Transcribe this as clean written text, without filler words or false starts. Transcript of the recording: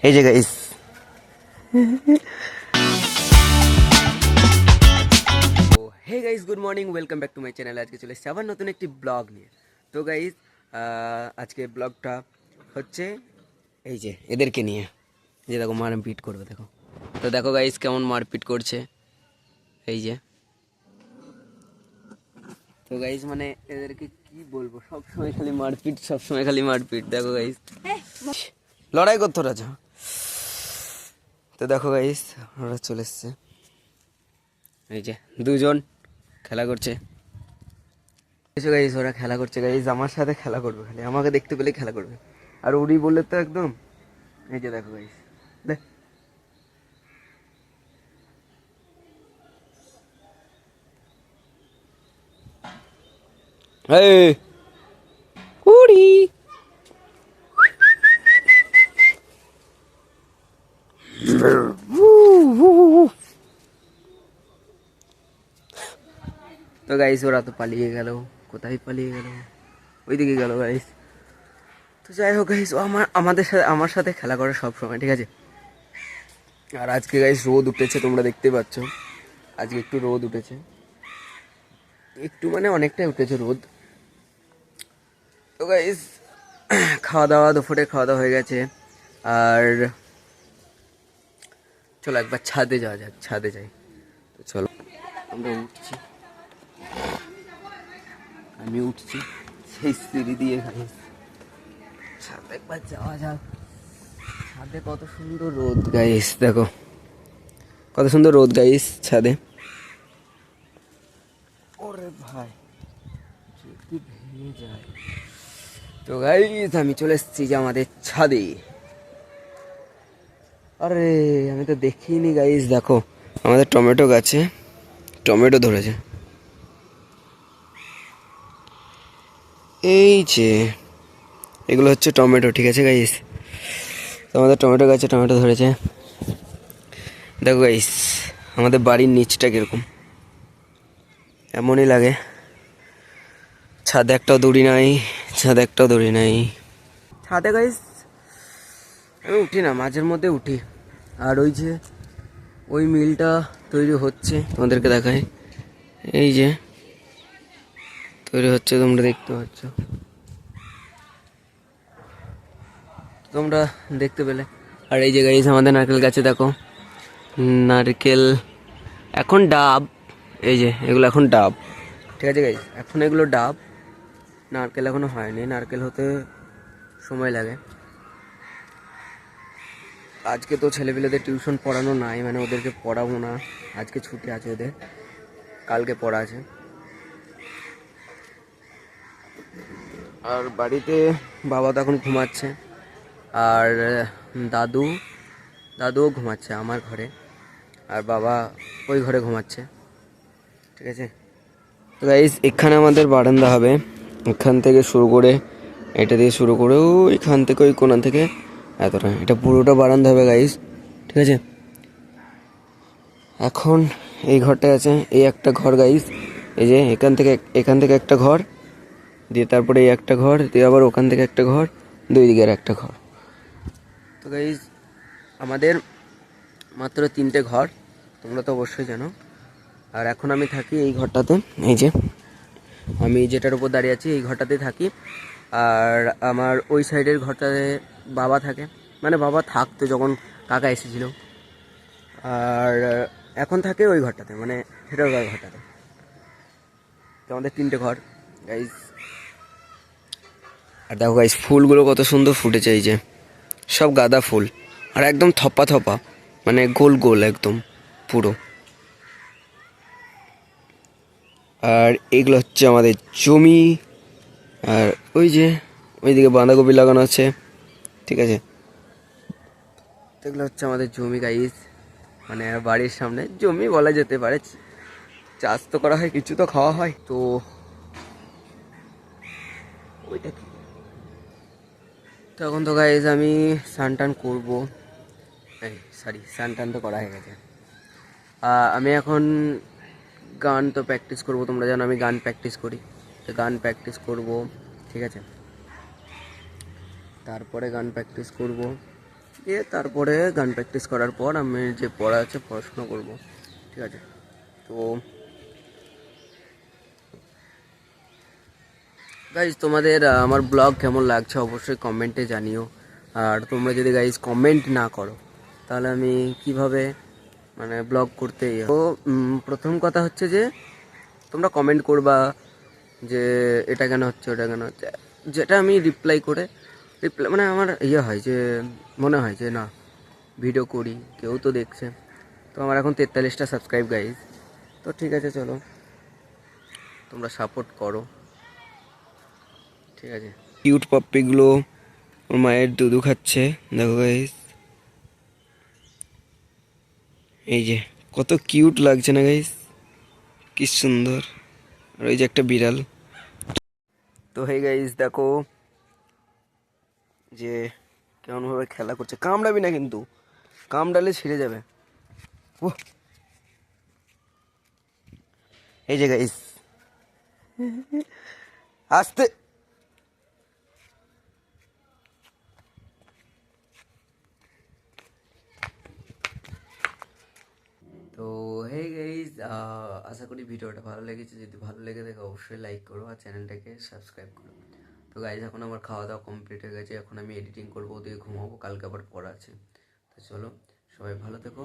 এই যে guys hey guys, good morning, welcome back to my channel. আজকে চলে এসেছি আবার নতুন একটি ব্লগ নিয়ে। তো গাইস আজকে ব্লগটা হচ্ছে এই যে এদেরকে নিয়ে, যে দেখো মারপিট করবে, দেখো তো দেখো গাইস কেমন মারপিট করছে। এই যে তো গাইস মানে এদেরকে কি বলবো, সব সময় খালি মারপিট, সব সময় খালি মারপিট। দেখো গাইস লড়াই করতে ওরা যা। তো দেখো গাইস ওরা চলে এসছে, এই যে দুজন খেলা করছে। গাইস ওরা খেলা করছে গাইস, আমার সাথে খেলা করবে, খালি আমাকে দেখতে পেলে খেলা করবে। আর উড়ি বললে তো একদম, এই যে দেখো গাইস, দেখ এই উড়ি। তো গাইস ওরা তো পালিয়ে গেল, কোথায় পালিয়ে গেল, ওইদিকে গেল গাইস। তো যাই হোক গাইস, ও আমার সাথে খেলা করে সব সময়, ঠিক আছে। আর আজকে গাইস রোদ উঠেছে, তোমরা দেখতে পাচ্ছ, আজকে একটু রোদ উঠেছে, একটু মানে অনেকটাই উঠেছে রোদ। তো গাইস খাওয়া দাওয়া, দুপুরে খাওয়া দাওয়া হয়ে গেছে। আর চলো একবার ছাদে যাওয়া যাক, ছাদে যাই। তো চলো আমরা উঠছি, আমি উঠছি সেই সিঁড়ি দিয়ে গাইস, ছাদে একবার যাওয়া যাক। ছাদে কত সুন্দর রোদ গাইস, দেখো কত সুন্দর রোদ গাইস ছাদে। ওরে ভাই যদি ভেঙে যায়। তো গাইস আমি চলে এসেছি যে আমাদের ছাদে। আরে আমি তো দেখিনি গাইস, দেখো আমাদের টমেটো গাছে টমেটো ধরেছে, এই যে এগুলো হচ্ছে টমেটো, ঠিক আছে গাইস। তো আমাদের টমেটো গাছে টমেটো ধরেছে। দেখো গাইস আমাদের বাড়ির নিচটা কিরকম, এমনই লাগে। ছাদে একটাও দড়ি নাই, ছাদে একটাও দড়ি নাই। ছাদে গাইস আমি উঠি না, মাঝের মধ্যে উঠি। আর ওই যে ওই মিলটা তৈরি হচ্ছে, তোমাদেরকে দেখায়, এই যে তৈরি হচ্ছে, তোমরা দেখতে পাচ্ছ, তোমরা দেখতে পেলে। আর এই যে গাইস আমাদের নারকেল গাছে দেখো, নারকেল এখন ডাব, এই যে এগুলো এখন ডাব, ঠিক আছে গাইস, এখন এগুলো ডাব, নারকেল এখনো হয়নি, নারকেল হতে সময় লাগে। আজকে তো ছেলেপিলেদের টিউশন পড়ানো নাই, মানে ওদেরকে পড়াবো না, আজকে ছুটি আছে ওদের, কালকে পড়া আছে। আর বাড়িতে বাবা তো এখন ঘুমাচ্ছে, আর দাদুও ঘুমাচ্ছে আমার ঘরে, আর বাবা ওই ঘরে ঘুমাচ্ছে, ঠিক আছে। তো গাইস এখানে আমাদের বারান্দা হবে, এখান থেকে শুরু করে, এটা দিয়ে শুরু করে ওইখান থেকে ওই কোণা থেকে এতটা, এটা পুরোটা বারান্দা হবে গাইস, ঠিক আছে। এখন এই ঘরটা আছে, এই একটা ঘর গাইস, এই যে এখান থেকে একটা ঘর দিয়ে, তারপরে এই একটা ঘর দিয়ে, আবার ওখান থেকে একটা ঘর, দুই দিকের একটা ঘর। তো গাইস আমাদের মাত্র 3টে ঘর, তোমরা তো অবশ্যই জানো। আর এখন আমি থাকি এই ঘরটাতে, এই যে আমি যেটার উপর দাঁড়িয়ে আছি এই ঘরটাতে থাকি। আর আমার ওই সাইডের ঘরটাতে বাবা থাকে, মানে বাবা থাকতো যখন কাকা এসেছিল। আর এখন থাকে ওই ঘরটাতে, মানে সেটার ঘরটাতে। তো আমাদের 3টে ঘর গাইস। আর দেখো গাইস ফুলগুলো কত সুন্দর ফুটেছে, এই যে সব গাঁদা ফুল, আর একদম থপা থপা, মানে গোল গোল একদম পুরো। আর এগুলো হচ্ছে আমাদের জমি। আর ওই যে ওইদিকে বাঁধাকপি লাগানো আছে, ঠিক আছে। এগুলো হচ্ছে আমাদের জমি গাইস, মানে বাড়ির সামনে জমি বলা যেতে পারে, চাষ তো করা হয়, কিছু তো খাওয়া হয়। তো ওইটা কি, তখন তো গাইস আমি স্নান টান করবো, সরি স্নান টান তো করা হয়ে গেছে। আমি এখন গান তো প্র্যাকটিস করবো, তোমরা জানো আমি গান প্র্যাকটিস করি, তো গান প্র্যাকটিস করবো, ঠিক আছে। তারপরে গান প্র্যাকটিস করব, দিয়ে তারপরে গান প্র্যাকটিস করার পর আমি যে পড়া আছে পড়াশোনা করব। ঠিক আছে, তো গাইজ তোমাদের আমার ব্লগ কেমন লাগছে অবশ্যই কমেন্টে জানিও। আর তোমরা যদি গাইজ কমেন্ট না করো তাহলে আমি কিভাবে মানে ব্লগ করতে তো প্রথম কথা হচ্ছে যে তোমরা কমেন্ট করবা যে এটা কেন হচ্ছে ওটা কেন হচ্ছে, যেটা আমি রিপ্লাই মানে আমার হয় যে মনে হয় যে না ভিডিও করি, কেউ তো দেখছে। তো আমার এখন 43টা সাবস্ক্রাইব গাইজ। তো ঠিক আছে, চলো তোমরা সাপোর্ট করো। ঠিক আছে, কিউট পাপ্পিগুলো ওর মায়ের দুধু খাচ্ছে, দেখো গাইস, এই যে কত কিউট লাগছে না গাইস, কি সুন্দর। আর ওই যে একটা বিড়াল। তো হে গাইস দেখো যে কেমনভাবে খেলা করছে, কামড়াবি না কিন্তু, কামড়ালে ছিঁড়ে যাবে। ও এই যে গাইস আস্তে। তো হে গাইজ, আশা করি ভিডিওটা ভালো লেগেছে। যদি ভালো লেগে থাকে অবশ্যই লাইক করো আর চ্যানেলটাকে সাবস্ক্রাইব করো। তো গাইজ এখন আমার খাওয়া দাওয়া কমপ্লিট হয়ে গেছে, এখন আমি এডিটিং করবো, দিয়ে ঘুমাবো, কালকে আবার পড়া আছে। তো চলো সবাই ভালো থেকো।